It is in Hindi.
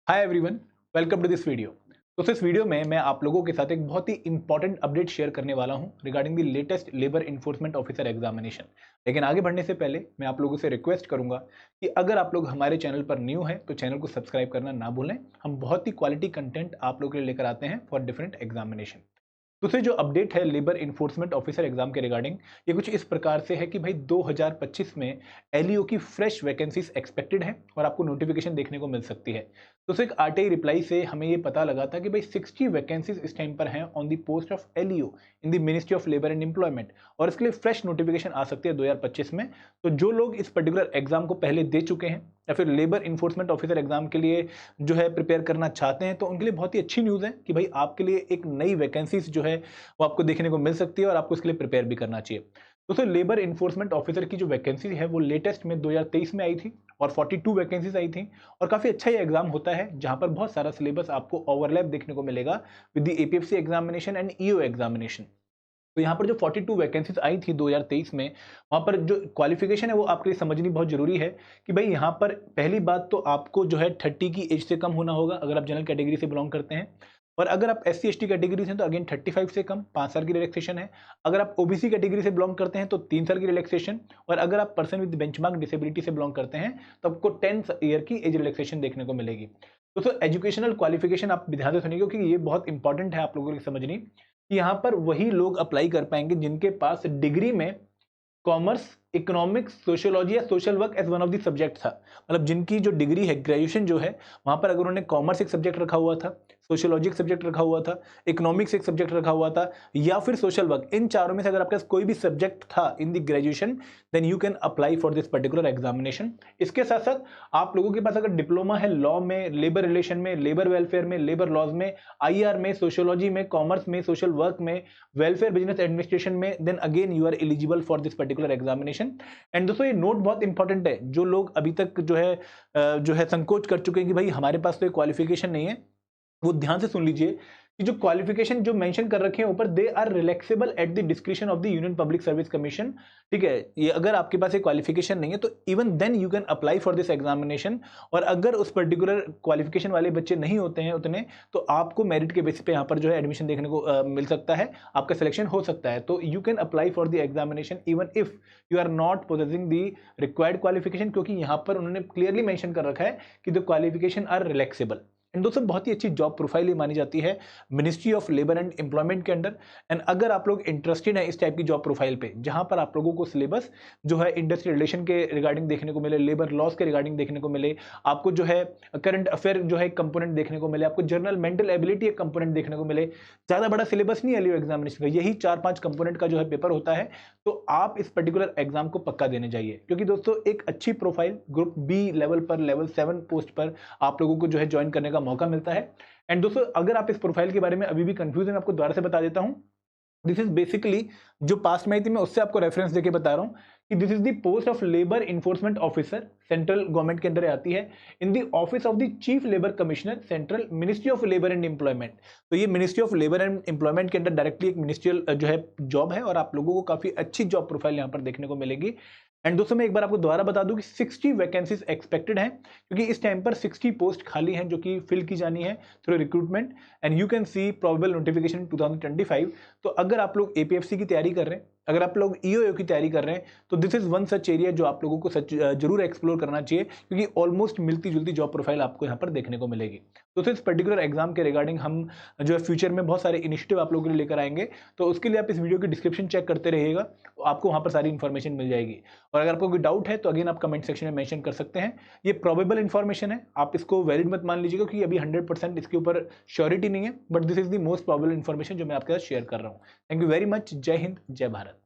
Hi everyone, welcome to this video. तो इस वीडियो में मैं आप लोगों के साथ एक बहुत ही इंपॉर्टेंट अपडेट शेयर करने वाला हूं regarding the latest labour enforcement officer examination. लेकिन आगे बढ़ने से पहले मैं आप लोगों से रिक्वेस्ट करूंगा कि अगर आप लोग हमारे चैनल पर न्यू हैं तो चैनल को सब्सक्राइब करना ना भूलें। हम बहुत ही क्वालिटी कंटेंट आप लोगों के लिए लेकर आते हैं फॉर डिफरेंट एग्जामिनेशन। दूसरी जो अपडेट है लेबर इन्फोर्समेंट ऑफिसर एग्जाम के रिगार्डिंग, ये कुछ इस प्रकार से है कि भाई 2025 में एलईओ की फ्रेश वैकेंसीज एक्सपेक्टेड है और आपको नोटिफिकेशन देखने को मिल सकती है। तो एक आरटीआई रिप्लाई से हमें ये पता लगा था कि भाई 60 वैकेंसीज इस टाइम पर हैं on the post of LEO in the ministry of labour and employment, और इसके लिए फ्रेश नोटिफिकेशन आ सकती है 2025 में। तो जो लोग इस पर्टिकुलर एग्जाम को पहले दे चुके हैं या फिर लेबर इन्फोर्समेंट ऑफिसर एग्जाम के लिए जो है प्रिपेयर करना चाहते हैं, तो उनके लिए बहुत ही अच्छी न्यूज़ है कि भाई आपके लिए एक नई वैकेंसीज जो है वो आपको देखने को मिल सकती है और आपको इसके लिए प्रिपेयर भी करना चाहिए। दोस्तों, लेबर इन्फोर्समेंट ऑफिसर की जो वैकेंसी है वो लेटेस्ट में 2023 में आई थी और 42 वैकेंसीज आई थी। और काफ़ी अच्छा ये एग्जाम होता है जहां पर बहुत सारा सिलेबस आपको ओवरलैप देखने को मिलेगा with the APFC examination and EO examination. तो यहाँ पर जो 42 वैकेंसीज आई थी 2023 में, वहाँ पर जो क्वालिफिकेशन है वो आपके लिए समझनी बहुत जरूरी है कि भाई यहाँ पर पहली बात तो आपको जो है 30 की एज से कम होना होगा अगर आप जनरल कैटेगरी से बिलोंग करते हैं। और अगर आप S C S T category से हैं तो अगेन 35 से कम 5 साल की रिलैक्सेशन है। अगर आप ओबीसी कैटेगरी से बिलोंग करते हैं तो 3 साल की रिलैक्सेशन। और अगर आप पर्सन विद बेंचमार्क डिसेबिलिटी से बिलोंग करते हैं तो आपको 10 ईयर की एज रिलैक्सेशन देखने को मिलेगी। दोस्तों, एजुकेशनल क्वालिफिकेशन आप ध्यान से सुनिए क्योंकि ये बहुत इंपॉर्टेंट है आप लोगों की समझनी कि यहाँ पर वही लोग अप्लाई कर पाएंगे जिनके पास डिग्री में कॉमर्स, इकोनॉमिक्स, सोशियोलॉजी या social work as one of the subject था। मतलब जिनकी जो डिग्री है, ग्रेजुएशन जो है, वहां पर अगर उन्होंने कॉमर्स एक सब्जेक्ट रखा हुआ था, सोशियोलॉजी एक सब्जेक्ट रखा हुआ था, इकोनॉमिक्स एक सब्जेक्ट रखा हुआ था या फिर सोशल वर्क, इन चारों में से अगर आपके पास कोई भी सब्जेक्ट था in the graduation, then you can apply for this particular examination. इसके साथ साथ आप लोगों के पास अगर डिप्लोमा है लॉ में, लेबर रिलेशन में, लेबर वेलफेयर में, लेबर लॉज में, आईआर में, सोशियोलॉजी में, कॉमर्स में, सोशल वर्क में, वेलफेयर बिजनेस एडमिनिस्ट्रेशन में, then again you are eligible for this particular examination. And दोस्तों, ये नोट बहुत इंपॉर्टेंट है। जो लोग अभी तक जो है संकोच कर चुके हैं कि भाई हमारे पास तो ये क्वालिफिकेशन नहीं है, वो ध्यान से सुन लीजिए कि जो क्वालिफिकेशन जो मेंशन कर रखे हैं ऊपर, they are relaxable at the description of the Union Public Service Commission. ठीक है, ये अगर आपके पास एक क्वालिफिकेशन नहीं है तो even then you can apply for this examination. और अगर उस पर्टिकुलर क्वालिफिकेशन वाले बच्चे नहीं होते हैं उतने, तो आपको मेरिट के बेसिस पे यहाँ पर जो है एडमिशन देखने को मिल सकता है, आपका सिलेक्शन हो सकता है। तो you can apply for the examination even if you are not possessing the required qualification, क्योंकि यहाँ पर उन्होंने क्लियरली मेंशन कर रखा है कि the qualification are relaxable. And दोस्तों, बहुत ही अच्छी जॉब प्रोफाइल ये मानी जाती है ministry of labour and employment के अंडर। एंड अगर आप लोग इंटरेस्टेड हैं इस टाइप की जॉब प्रोफाइल पे जहां पर आप लोगों को सिलेबस जो है इंडस्ट्रियल रिलेशन के रिगार्डिंग देखने को मिले, लेबर लॉस के रिगार्डिंग देखने को मिले, आपको जो है करंट अफेयर जो है कंपोनेंट देखने को मिले, आपको जर्नल मेंटल एबिलिटी एक कंपोनेंट देखने को मिले, ज्यादा बड़ा सिलेबस नहीं है एलईओ एग्जामिनेशन का, यही 4-5 कंपोनेंट का जो है पेपर होता है। तो आप इस पर्टिकुलर एग्जाम को पक्का देने जाइए, क्योंकि दोस्तों एक अच्छी प्रोफाइल ग्रुप बी लेवल पर, लेवल 7 पोस्ट पर आप लोगों को जो है ज्वाइन करने का मौका मिलता है। एंड दोस्तों, अगर आप इस प्रोफाइल के बारे में अभी भी कंफ्यूज हैं, मैं आपको दोबारा से बता देता हूं। दिस इज बेसिकली जो पास्ट में आई थी, मैं उससे आपको रेफरेंस देके बता रहा हूं कि this is the post of labour enforcement officer, central government के अंदर आती है in the office of the chief labour commissioner, central ministry of labour and employment. तो ये ministry of labour and employment के अंदर डायरेक्टली एक मिनिस्ट्रियल जो है जॉब है और आप लोगों को काफी अच्छी जॉब प्रोफाइल यहाँ पर देखने को मिलेगी। एंड दोस्तों, मैं एक बार आपको दोबारा बता दूं कि 60 वैकेंसीज एक्सपेक्टेड हैं, क्योंकि इस टाइम पर 60 पोस्ट खाली हैं जो कि फिल की जानी है through recruitment. And you can see probable notification 2025। तो अगर आप लोग एपीएफसी की तैयारी कर रहे हैं, अगर आप लोग ईओ की तैयारी कर रहे हैं, तो this is one such area जो आप लोगों को जरूर एक्सप्लोर करना चाहिए, क्योंकि ऑलमोस्ट मिलती जुलती जॉब प्रोफाइल आपको यहाँ पर देखने को मिलेगी। तो इस पर्टिकुलर एग्जाम के रिगार्डिंग हम जो है फ्यूचर में बहुत सारे इनिशिएटिव आप लोगों के लिए लेकर आएंगे। तो उसके लिए आप इस वीडियो की डिस्क्रिप्शन चेक करते रहिएगा, आपको वहाँ पर सारी इन्फॉर्मेशन मिल जाएगी। और अगर आपको कोई डाउट है तो अगेन आप कमेंट सेक्शन में मेंशन कर सकते हैं। ये प्रोबेबल इन्फॉर्मेशन है, आप इसको वैलिड मत मान लीजिएगा, क्योंकि अभी 100% इसके ऊपर श्योरिटी नहीं है, but this is the most probable information जो मैं आपके साथ शेयर कर रहा हूँ। Thank you very much. जय हिंद, जय भारत।